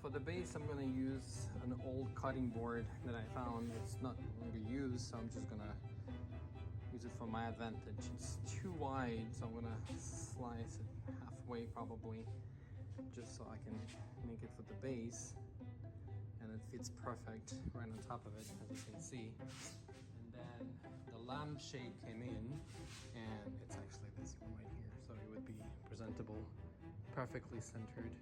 for the base, I'm gonna use an old cutting board that I found. It's not longer used, so I'm just gonna use it for my advantage. It's too wide, so I'm gonna slice it halfway probably, just so I can make it for the base. And it fits perfect right on top of it, as you can see. And then the lampshade came in, and it's actually this one right here, so it would be presentable, perfectly centered.